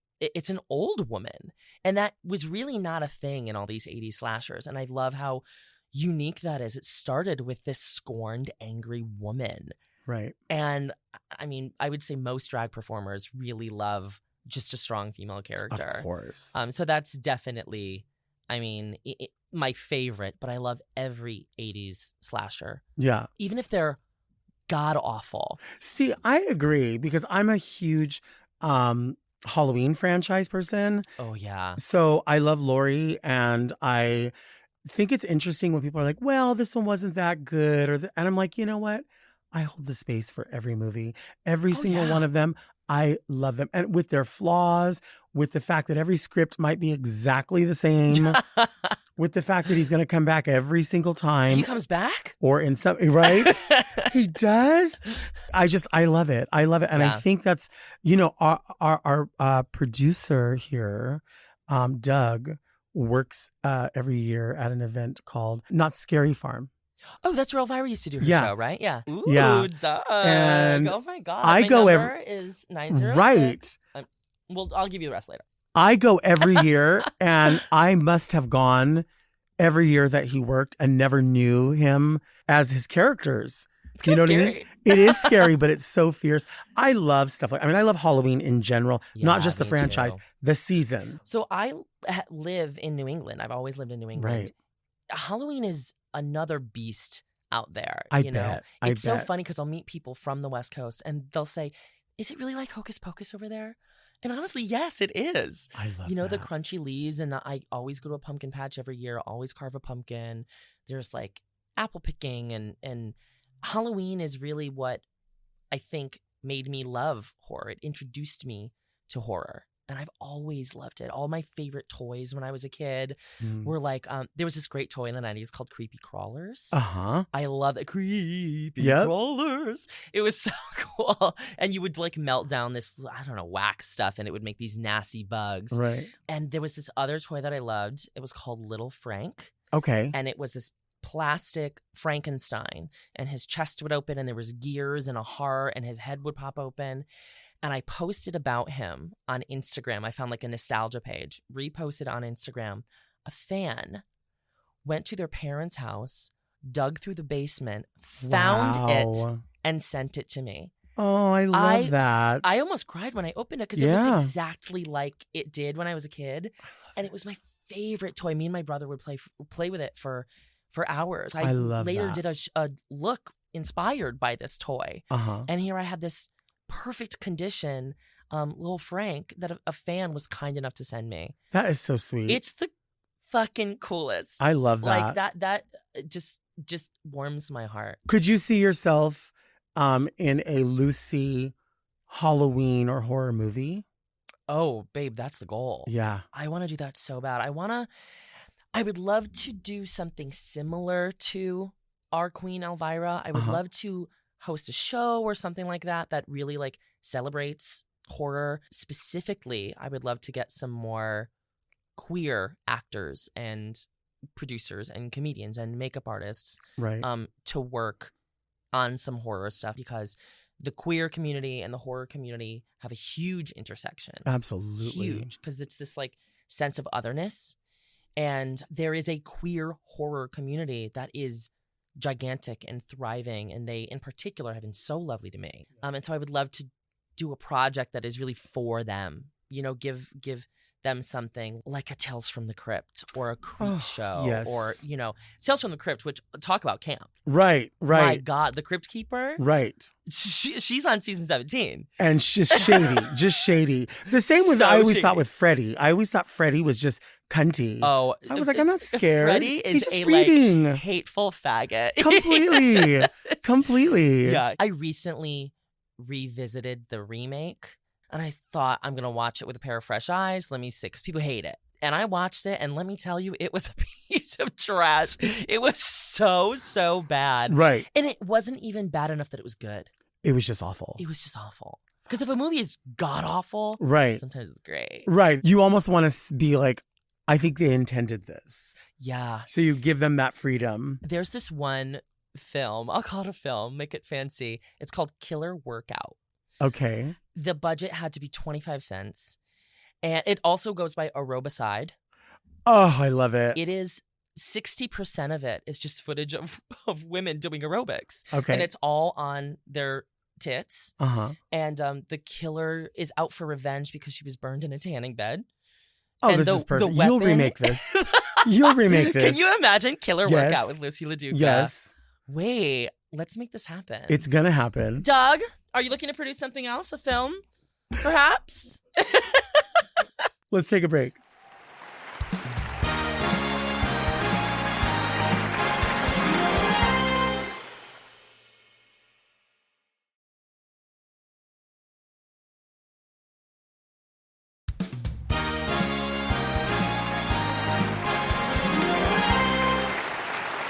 an old woman. And that was really not a thing in all these 80s slashers. And I love how unique that is. It started with this scorned, angry woman. Right. And I mean, I would say most drag performers really love just a strong female character. Of course. So that's definitely I mean, my favorite, but I love every 80s slasher. Yeah. Even if they're god-awful. See, I agree because I'm a huge Halloween franchise person. Oh, yeah. So I love Laurie, and I think it's interesting when people are like, well, this one wasn't that good. And I'm like, you know what? I hold the space for every movie. Every single one of them. I love them. And with their flaws, with the fact that every script might be exactly the same, with the fact that he's going to come back every single time. He comes back? Or in some, right? He does. I love it. I love it. And I think that's, our producer here, Doug, works every year at an event called Not Scary Farm. Oh, that's where Elvira used to do her show, right? Yeah. Ooh, Doug. And oh my God. I my go number is 906. Right. Well, I'll give you the rest later. I go every year, and I must have gone every year that he worked and never knew him as his characters. It's what I mean? It is scary, but it's so fierce. I love stuff I love Halloween in general, not just the franchise, the season. So I live in New England. I've always lived in New England. Right. Halloween is another beast out there. I bet. bet. It's so funny because I'll meet people from the West Coast and they'll say, is it really like Hocus Pocus over there? And honestly, yes, it is. I love the crunchy leaves, and I always go to a pumpkin patch every year, always carve a pumpkin. There's like apple picking, and Halloween is really what I think made me love horror. It introduced me to horror. And I've always loved it. All my favorite toys when I was a kid were like, there was this great toy in the 90s called Creepy Crawlers. Uh-huh. I love it. Creepy Crawlers. It was so cool. And you would like melt down this, wax stuff, and it would make these nasty bugs. Right. And there was this other toy that I loved. It was called Little Frank. Okay. And it was this plastic Frankenstein, and his chest would open, and there was gears and a heart, and his head would pop open. And I posted about him on Instagram. I found like a nostalgia page, reposted on Instagram. A fan went to their parents' house, dug through the basement, found it, and sent it to me. Oh, I love that. I almost cried when I opened it because it looked exactly like it did when I was a kid. And it was my favorite toy. Me and my brother would play with it for hours. I love later did a look inspired by this toy. Uh-huh. And here I had this perfect condition little Frank that a fan was kind enough to send me. That is so sweet. It's the fucking coolest. I love that. Like that just warms my heart. Could you see yourself in a Loosey Halloween or horror movie? Oh, babe, that's the goal. Yeah. I want to do that so bad. I would love to do something similar to our Queen Elvira. I would love to host a show or something like that really like celebrates horror. Specifically, I would love to get some more queer actors and producers and comedians and makeup artists to work on some horror stuff, because the queer community and the horror community have a huge intersection. Absolutely. Huge, because it's this like sense of otherness, and there is a queer horror community that is gigantic and thriving, and they in particular have been so lovely to me. And so I would love to do a project that is really for them, give them something like a Tales from the Crypt or a Creep show or Tales from the Crypt, which talk about camp. Right. My God, the Crypt Keeper. Right. She's on season 17. And she's just shady. The same with I always thought with Freddy. I always thought Freddy was just cunty. Oh, I was like, I'm not scared. Freddy is a reading. Like hateful faggot. Completely. Yeah. I recently revisited the remake, and I thought, I'm gonna watch it with a pair of fresh eyes. Let me see, because people hate it. And I watched it, and let me tell you, it was a piece of trash. It was so bad. Right. And it wasn't even bad enough that it was good. It was just awful. It was just awful. Because if a movie is god-awful, right, sometimes it's great. Right. You almost want to be like, I think they intended this. Yeah. So you give them that freedom. There's this one film, I'll call it a film, make it fancy. It's called Killer Workout. Okay. The budget had to be 25 cents. And it also goes by Aerobicide. Oh, I love it. It is 60% of it is just footage of women doing aerobics. Okay. And it's all on their tits. Uh-huh. And the killer is out for revenge because she was burned in a tanning bed. Oh, and this is perfect. You'll remake this. You'll remake this. Can you imagine killer workout with Loosey LaDuca? Yes. Wait, let's make this happen. It's gonna happen. Doug, are you looking to produce something else? A film? Perhaps? Let's take a break.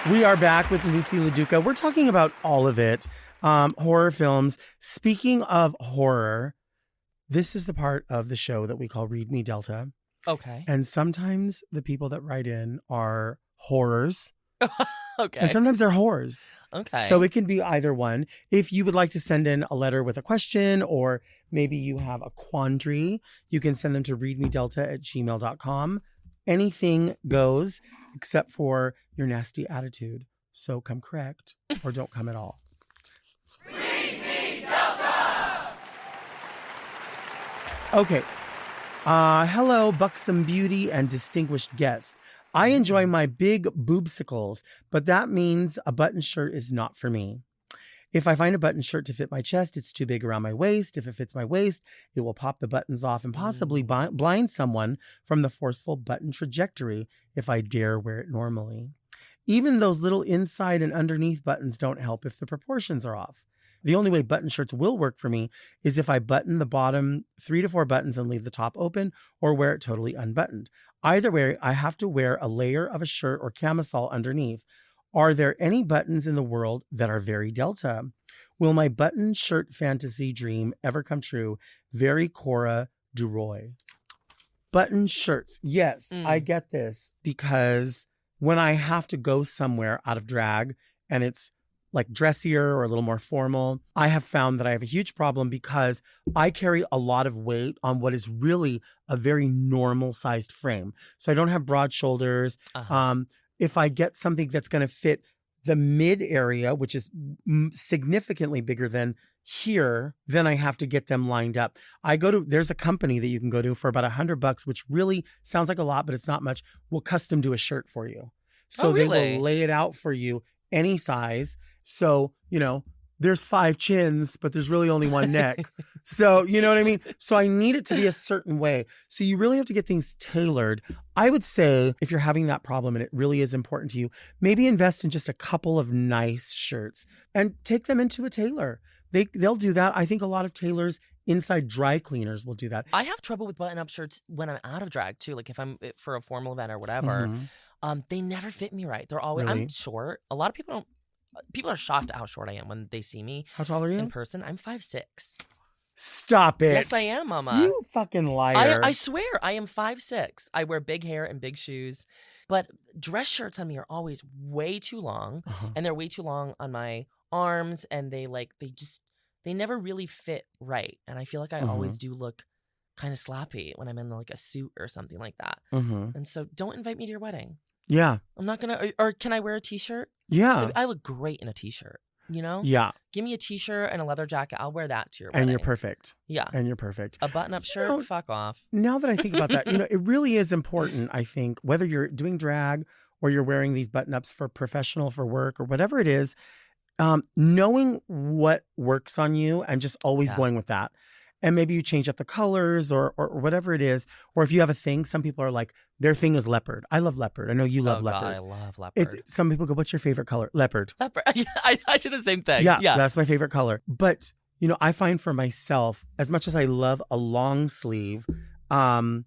We are back with Loosey LaDuca. We're talking about all of it, horror films. Speaking of horror, this is the part of the show that we call Read Me Delta. Okay. And sometimes the people that write in are horrors. Okay. And sometimes they're whores. Okay. So it can be either one. If you would like to send in a letter with a question, or maybe you have a quandary, you can send them to readmedelta@gmail.com. Anything goes except for your nasty attitude. So come correct or don't come at all. Read me Delta! Okay. Hello, buxom beauty and distinguished guest. I enjoy my big boobsicles, but that means a button shirt is not for me. If I find a button shirt to fit my chest, it's too big around my waist. If it fits my waist, it will pop the buttons off and possibly blind someone from the forceful button trajectory if I dare wear it normally. Even those little inside and underneath buttons don't help if the proportions are off. The only way button shirts will work for me is if I button the bottom 3 to 4 buttons and leave the top open, or wear it totally unbuttoned. Either way, I have to wear a layer of a shirt or camisole underneath. Are there any buttons in the world that are very Delta? Will my button shirt fantasy dream ever come true? Very Cora Duroy. Button shirts. Yes, I get this, because when I have to go somewhere out of drag and it's like dressier or a little more formal, I have found that I have a huge problem because I carry a lot of weight on what is really a very normal sized frame. So I don't have broad shoulders. If I get something that's going to fit the mid area, which is significantly bigger than here, then I have to get them lined up. There's a company that you can go to for about $100, which really sounds like a lot, but it's not much. Will custom do a shirt for you. So they will lay it out for you any size. So, there's 5 chins, but there's really only 1 neck. So, you know what I mean? So I need it to be a certain way. So you really have to get things tailored. I would say if you're having that problem and it really is important to you, maybe invest in just a couple of nice shirts and take them into a tailor. They'll do that. I think a lot of tailors inside dry cleaners will do that. I have trouble with button-up shirts when I'm out of drag too. Like if I'm for a formal event or whatever, they never fit me right. They're always, I'm short. A lot of people are shocked at how short I am when they see me. How tall are you? In person, I'm 5'6". Stop it. Yes, I am, Mama. You fucking liar. I swear, I am 5'6". I wear big hair and big shoes. But dress shirts on me are always way too long. And they're way too long on my arms. And they never really fit right. And I feel like I always do look kind of sloppy when I'm in like a suit or something like that. And so don't invite me to your wedding. Yeah. I'm not going to, or can I wear a t-shirt? Yeah. I look great in a t-shirt, Yeah. Give me a t-shirt and a leather jacket. I'll wear that to your wedding. And you're perfect. Yeah. And you're perfect. A button-up shirt, fuck off. Now that I think about that, it really is important, I think, whether you're doing drag or you're wearing these button-ups for professional, for work, or whatever it is, knowing what works on you and just always going with that. And maybe you change up the colors or whatever it is. Or if you have a thing, some people are like, their thing is leopard. I love leopard. I know you love leopard. God, I love leopard. Some people go, what's your favorite color? Leopard. Leopard. I do the same thing. Yeah, that's my favorite color. But, I find for myself, as much as I love a long sleeve, I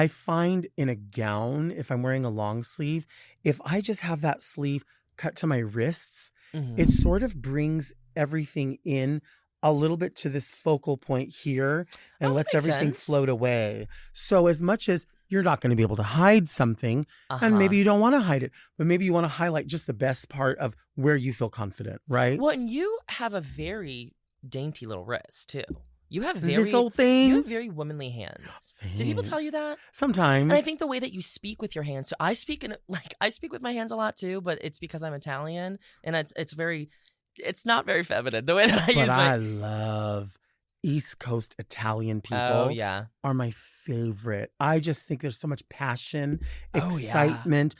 find in a gown, if I'm wearing a long sleeve, if I just have that sleeve cut to my wrists, it sort of brings everything in a little bit to this focal point here and lets everything float away. So as much as you're not going to be able to hide something, and maybe you don't want to hide it, but maybe you want to highlight just the best part of where you feel confident, right? Well, and you have a very dainty little wrist too. You have this whole thing. You have very womanly hands. Thanks. Do people tell you that? Sometimes. And I think the way that you speak with your hands. So I speak with my hands a lot too, but it's because I'm Italian, and it's not very feminine the way that I use my. I love East Coast Italian people Oh, yeah. are my favorite. I just think there's so much passion, Oh, excitement,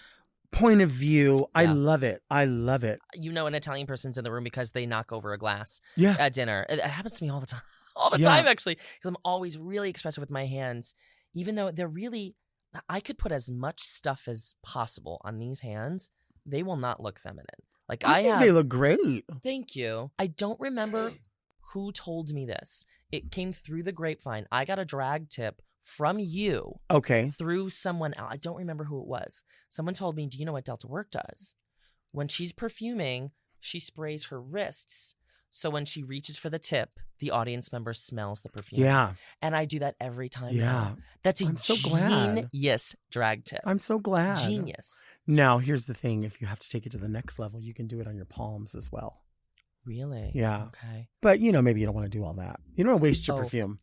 point of view. I Yeah. love it. I love it. You know an Italian person's in the room because they knock over a glass Yeah. at dinner. It happens to me all the time. All the Yeah. time, actually. Because I'm always really expressive with my hands. Even though they're really... I could put as much stuff as possible on these hands. They will not look feminine. Like I think they look great. Thank you. I don't remember who told me this. It came through the grapevine. I got a drag tip from you. Okay. Through someone else. I don't remember who it was. Someone told me, do you know what Delta Work does? When she's perfuming, she sprays her wrists. So when she reaches for the tip, the audience member smells the perfume. Yeah. And I do that every time. Yeah. Now. That's a I'm so glad. genius drag tip. I'm so glad. Genius. Now, here's the thing. If you have to take it to the next level, you can do it on your palms as well. Really? Yeah. Okay. But, maybe you don't want to do all that. You don't want to waste your perfume.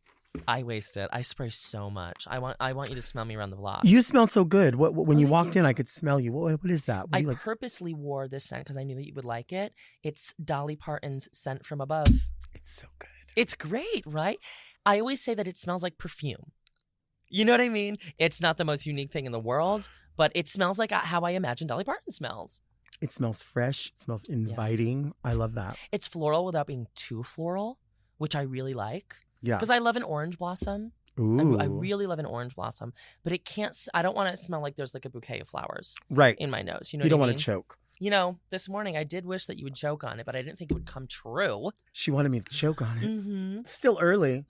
I waste it. I spray so much. I want you to smell me around the block. You smell so good. When you walked in, I could smell you. What is that? I purposely wore this scent because I knew that you would like it. It's Dolly Parton's Scent from Above. It's so good. It's great, right? I always say that it smells like perfume. You know what I mean? It's not the most unique thing in the world, but it smells like how I imagine Dolly Parton smells. It smells fresh. It smells inviting. Yes. I love that. It's floral without being too floral, which I really like. Yeah. Because I love an orange blossom. Ooh. I really love an orange blossom. But it can't... I don't want it to smell like there's like a bouquet of flowers in my nose. You don't want to choke. This morning I did wish that you would choke on it, but I didn't think it would come true. She wanted me to choke on it. Mm-hmm. Still early.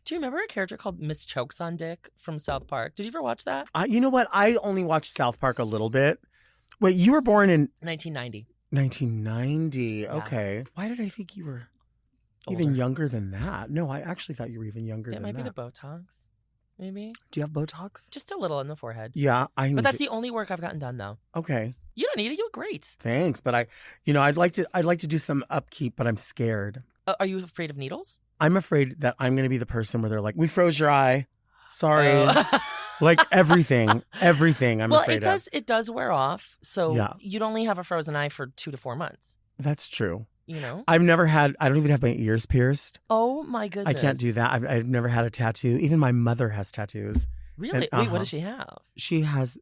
Do you remember a character called Miss Chokes on Dick from South Park? Did you ever watch that? You know what? I only watched South Park a little bit. Wait, you were born in... 1990. 1990. Yeah. Okay. Why did I think you were Older. even younger than that? No, I actually thought you were even younger than that. It might be the Botox, maybe. Do you have Botox? Just a little in the forehead. Yeah. But that's the only work I've gotten done, though. Okay. You don't need it. You look great. Thanks. But I'd like to do some upkeep, but I'm scared. Are you afraid of needles? I'm afraid that I'm going to be the person where they're like, we froze your eye. Sorry. Oh. Like everything I'm afraid of. It does wear off. So you'd only have a frozen eye for 2 to 4 months. That's true. I don't even have my ears pierced. Oh my goodness. I can't do that. I've never had a tattoo. Even my mother has tattoos. Really? And, Wait, what does she have? She has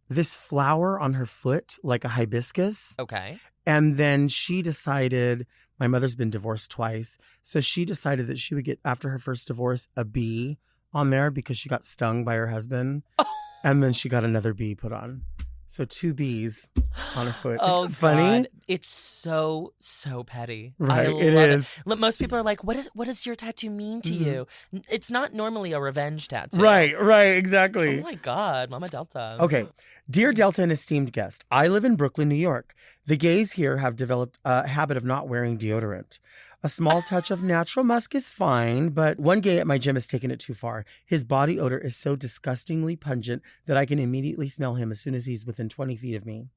this flower on her foot, like a hibiscus. Okay. And then she decided, my mother's been divorced twice, so she decided that she would get, after her first divorce, a bee on there because she got stung by her husband. Oh. And then she got another bee put on. So 2 bees on her foot. Isn't it funny? God. It's so petty. Right, it is. Look, most people are like, what does your tattoo mean to you? It's not normally a revenge tattoo. Right, exactly. Oh my God, Mama Delta. Okay. Dear Delta and esteemed guest, I live in Brooklyn, New York. The gays here have developed a habit of not wearing deodorant. A small touch of natural musk is fine, but one gay at my gym has taken it too far. His body odor is so disgustingly pungent that I can immediately smell him as soon as he's within 20 feet of me.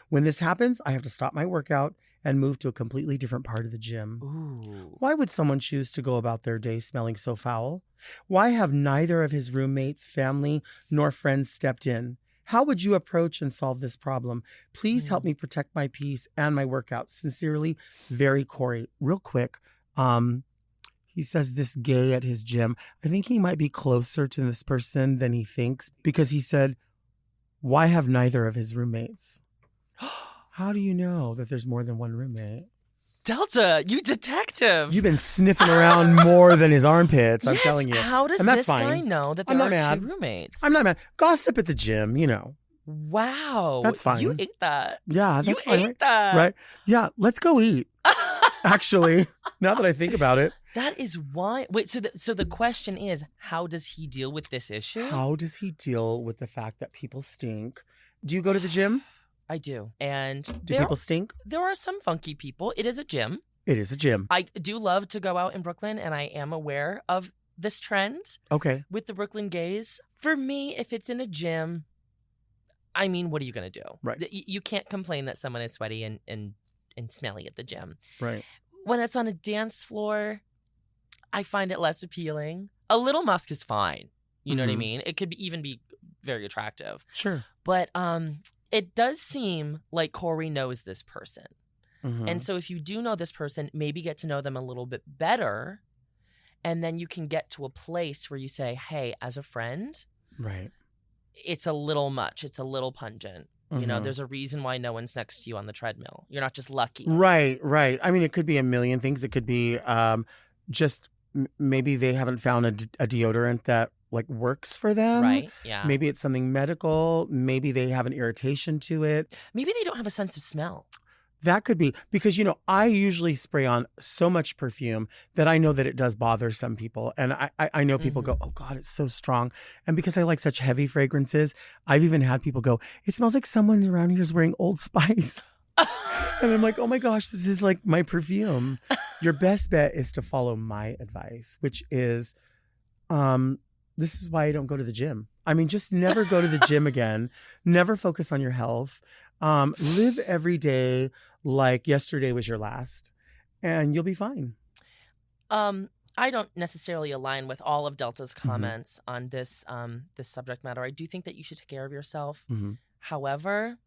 When this happens, I have to stop my workout and move to a completely different part of the gym. Ooh. Why would someone choose to go about their day smelling so foul? Why have neither of his roommates, family, nor friends stepped in? How would you approach and solve this problem? Please help me protect my peace and my workout. Sincerely, very Corey. Real quick, he says this gay at his gym. I think he might be closer to this person than he thinks because he said, why have neither of his roommates? How do you know that there's more than one roommate? Delta, you detective. You've been sniffing around more than his armpits, I'm telling you. How does this guy know that there are 2 roommates? I'm not mad. Gossip at the gym, Wow. That's fine. You ate that. Yeah, that's fine. You ate that. Right? Yeah, let's go eat. Actually, now that I think about it. That is why. Wait, so the question is, how does he deal with this issue? How does he deal with the fact that people stink? Do you go to the gym? I do. And do people stink? There are some funky people. It is a gym. It is a gym. I do love to go out in Brooklyn, and I am aware of this trend. Okay. With the Brooklyn gays. For me, if it's in a gym, I mean, what are you going to do? Right. You can't complain that someone is sweaty and smelly at the gym. Right. When it's on a dance floor, I find it less appealing. A little musk is fine. You know what I mean? It could even be very attractive. Sure. But it does seem like Corey knows this person. And so if you do know this person, maybe get to know them a little bit better And then you can get to a place where you say, hey, as a friend, right, it's a little much. It's a little pungent. You know, there's a reason why no one's next to you on the treadmill. You're not just lucky. Right. I mean, it could be a million things. It could be just maybe they haven't found a deodorant that like works for them. Right. Yeah. Maybe it's something medical. Maybe they have an irritation to it. Maybe they don't have a sense of smell. That could be because, you know, I usually spray on so much perfume that I know that it does bother some people. And I know people go, oh, God, it's so strong. And because I like such heavy fragrances, I've even had people go, it smells like someone around here is wearing Old Spice. And I'm like, oh, my gosh, this is like my perfume. Your best bet is to follow my advice, which is this is why I don't go to the gym. I mean, just never go to the gym again. Never focus on your health. Live every day like yesterday was your last, and you'll be fine. I don't necessarily align with all of Delta's comments on this this subject matter. I do think that you should take care of yourself. However,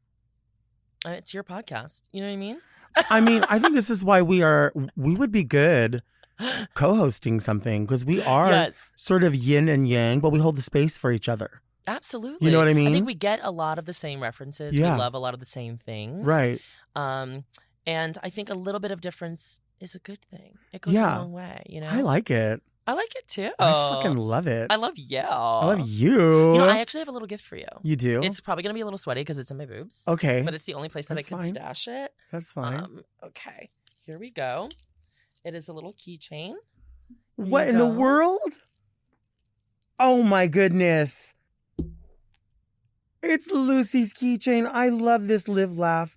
it's your podcast. You know what I mean? I mean, I think this is why we would be good co-hosting something because we are sort of yin and yang, but we hold the space for each other. Absolutely. You know what I mean? I think we get a lot of the same references. Yeah. We love a lot of the same things. Right. And I think a little bit of difference is a good thing. It goes a long way, you know? I like it. I like it too. I fucking love it. I love you. I love you. You know, I actually have a little gift for you. You do? It's probably going to be a little sweaty because it's in my boobs. Okay. But it's the only place that I can stash it. That's fine. Okay. Here we go. It is a little keychain. What in the world? Oh my goodness. It's Loosey's keychain. I love this. Live, laugh,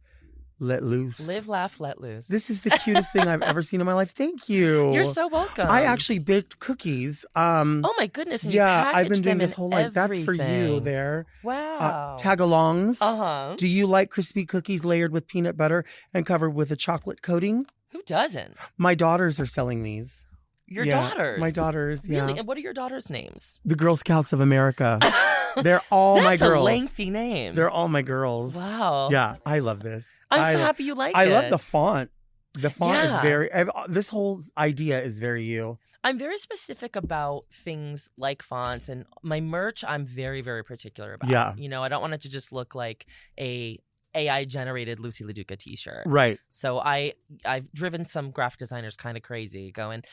let loose. Live, laugh, let loose. This is the cutest thing I've ever seen in my life. Thank you. You're so welcome. I actually baked cookies. Oh my goodness. And I've been doing this whole life. That's for you there. Wow. Tagalongs. Uh-huh. Do you like crispy cookies layered with peanut butter and covered with a chocolate coating? Who doesn't? My daughters are selling these. Your daughters? My daughters, yeah. Really? And what are your daughters' names? The Girl Scouts of America. They're all my girls. That's a lengthy name. They're all my girls. Wow. Yeah, I love this. I'm so happy you like it. I love the font. The font is very, this whole idea is very you. I'm very specific about things like fonts, and my merch I'm very, very particular about. Yeah. You know, I don't want it to just look like a AI-generated Loosey LaDuca t-shirt. Right. So I've driven some graphic designers kind of crazy going,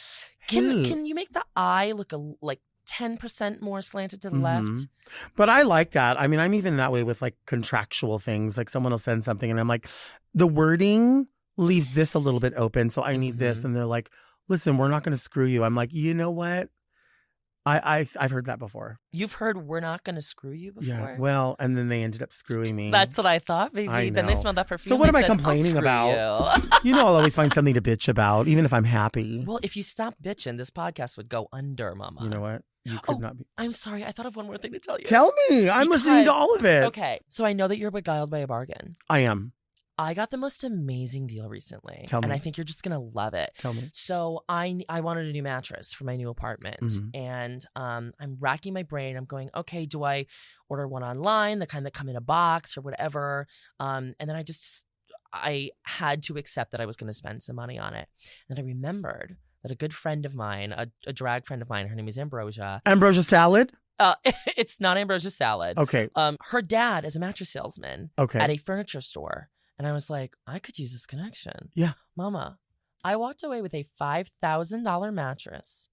can you make the eye look like 10% more slanted to the left? But I like that. I mean, I'm even that way with like contractual things. Like someone will send something and I'm like, the wording leaves this a little bit open. So I need this. And they're like, listen, we're not going to screw you. I'm like, you know what? I've heard that before. You've heard we're not going to screw you before? Yeah, well, and then they ended up screwing me. That's what I thought, baby. I know. Then they smelled that perfume. So what am I said, complaining about? You know I'll always find something to bitch about, even if I'm happy. Well, if you stop bitching, this podcast would go under, Mama. You know what? You could not be. I'm sorry. I thought of one more thing to tell you. Tell me. I'm listening to all of it. Okay. So I know that you're beguiled by a bargain. I am. I got the most amazing deal recently. Tell me. And I think you're just going to love it. Tell me. So I wanted a new mattress for my new apartment. And I'm racking my brain. I'm going, okay, do I order one online, the kind that come in a box or whatever? And then I had to accept that I was going to spend some money on it. And I remembered that a good friend of mine, a drag friend of mine, her name is Ambrosia. Ambrosia salad? It's not Ambrosia salad. Okay. Her dad is a mattress salesman at a furniture store. And I was like, I could use this connection. Yeah. Mama, I walked away with a $5,000 mattress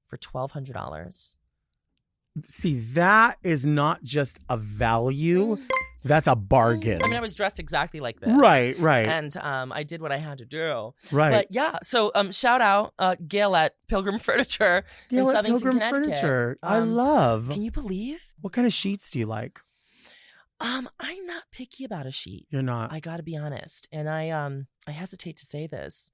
for $1,200. See, that is not just a value. That's a bargain. I mean, I was dressed exactly like this. Right. And I did what I had to do. Right. But yeah, so shout out Gail at Pilgrim Furniture Gail in at Southington, Pilgrim Connecticut. Furniture. I love. Can you believe? What kind of sheets do you like? I'm not picky about a sheet. You're not. I got to be honest. And I hesitate to say this.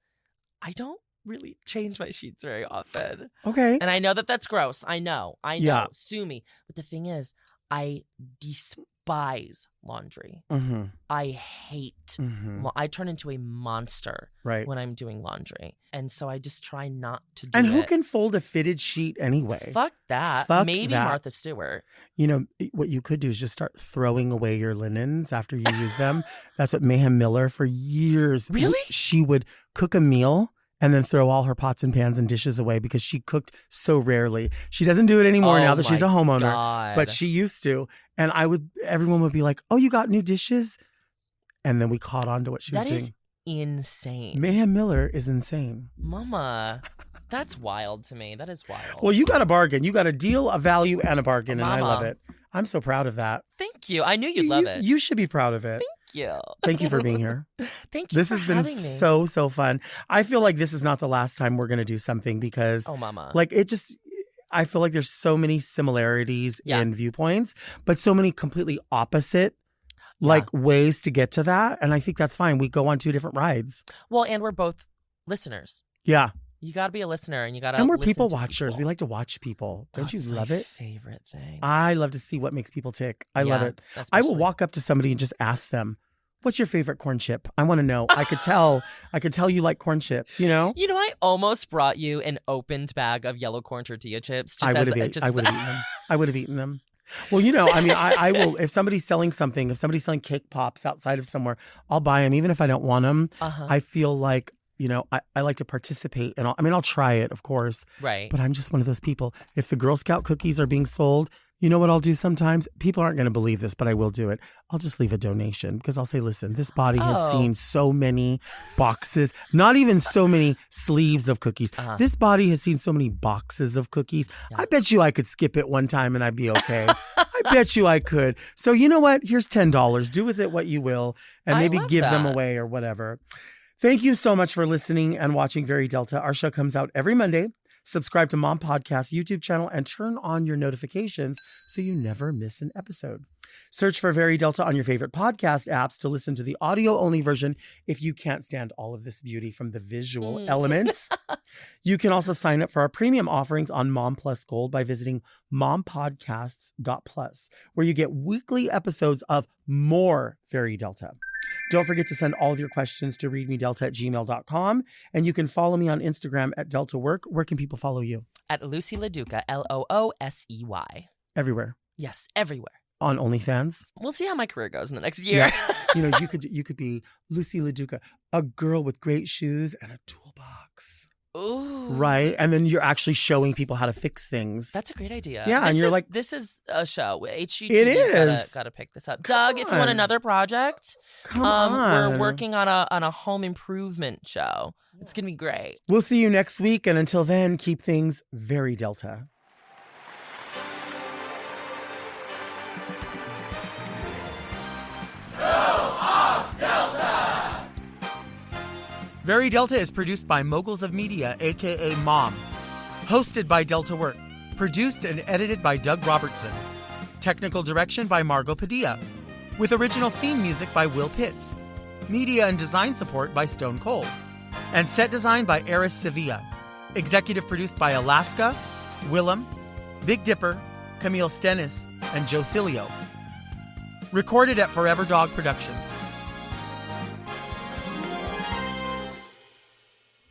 I don't really change my sheets very often. Okay. And I know that that's gross. I know. Yeah. Sue me. But the thing is, I despise laundry. I hate. I turn into a monster when I'm doing laundry. And so I just try not to do it. And who can fold a fitted sheet anyway? Fuck that. Maybe Martha Stewart. You know, what you could do is just start throwing away your linens after you use them. That's what Mayhem Miller for years. Really? She would cook a meal and then throw all her pots and pans and dishes away because she cooked so rarely. She doesn't do it anymore now that she's a homeowner, but she used to. And everyone would be like, "Oh, you got new dishes?" And then we caught on to what she was doing. That is insane. Mayhem Miller is insane. Mama, that's wild to me. That is wild. Well, you got a bargain. You got a deal, a value, and a bargain, and I love it. I'm so proud of that. Thank you. I knew you'd love it. You should be proud of it. Thank you. Thank you for being here. Thank you This has been so fun. I feel like this is not the last time we're going to do something because I feel like there's so many similarities in viewpoints, but so many completely opposite ways to get to that. And I think that's fine. We go on 2 different rides. Well, and we're both listeners. Yeah. You got to be a listener and you got to And we're people watchers. We like to watch people. Don't you love it? Favorite thing. I love to see what makes people tick. I love it. I will walk up to somebody and just ask them, "What's your favorite corn chip?" I want to know. I could tell you like corn chips, You know, I almost brought you an opened bag of yellow corn tortilla chips. I would have eaten them. I would have eaten them. Well, I will, if somebody's selling something, if somebody's selling cake pops outside of somewhere, I'll buy them even if I don't want them. I feel like, I like to participate and I'll try it, of course. Right. But I'm just one of those people. If the Girl Scout cookies are being sold, you know what I'll do sometimes? People aren't going to believe this, but I will do it. I'll just leave a donation because I'll say, listen, this body has seen so many boxes, not even so many sleeves of cookies. This body has seen so many boxes of cookies. Yeah. I bet you I could skip it one time and I'd be okay. I bet you I could. So you know what? Here's $10. Do with it what you will and maybe give them away or whatever. Thank you so much for listening and watching Very Delta. Our show comes out every Monday. Subscribe to Mom Podcast YouTube channel and turn on your notifications so you never miss an episode. Search for Very Delta on your favorite podcast apps to listen to the audio-only version if you can't stand all of this beauty from the visual element. You can also sign up for our premium offerings on Mom Plus Gold by visiting mompodcasts.plus, where you get weekly episodes of more Very Delta. Don't forget to send all of your questions to readmedelta@gmail.com. And you can follow me on Instagram at DeltaWork. Where can people follow you? At Loosey LaDuca, LOOSEY. Everywhere. Yes, everywhere. On OnlyFans. We'll see how my career goes in the next year. Yeah. You could be Loosey LaDuca, a girl with great shoes and a toolbox. Ooh. Right? And then you're actually showing people how to fix things. That's a great idea. Yeah, this is a show. HGTV's it is. Gotta pick this up. Doug, if you want another project, come on. We're working on a home improvement show. It's gonna be great. We'll see you next week, and until then, keep things very Delta. Very Delta is produced by Moguls of Media, a.k.a. Mom. Hosted by Delta Work. Produced and edited by Doug Robertson. Technical direction by Margot Padilla. With original theme music by Will Pitts. Media and design support by Stone Cold. And set design by Eris Sevilla. Executive produced by Alaska, Willem, Big Dipper, Camille Stennis, and Joe Cilio. Recorded at Forever Dog Productions.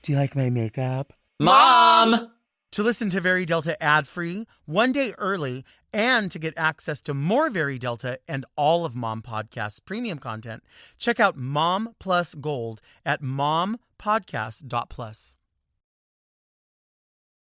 Do you like my makeup? Mom! To listen to Very Delta ad-free, 1 day early, and to get access to more Very Delta and all of Mom Podcast's premium content, check out Mom Plus Gold at mompodcast.plus.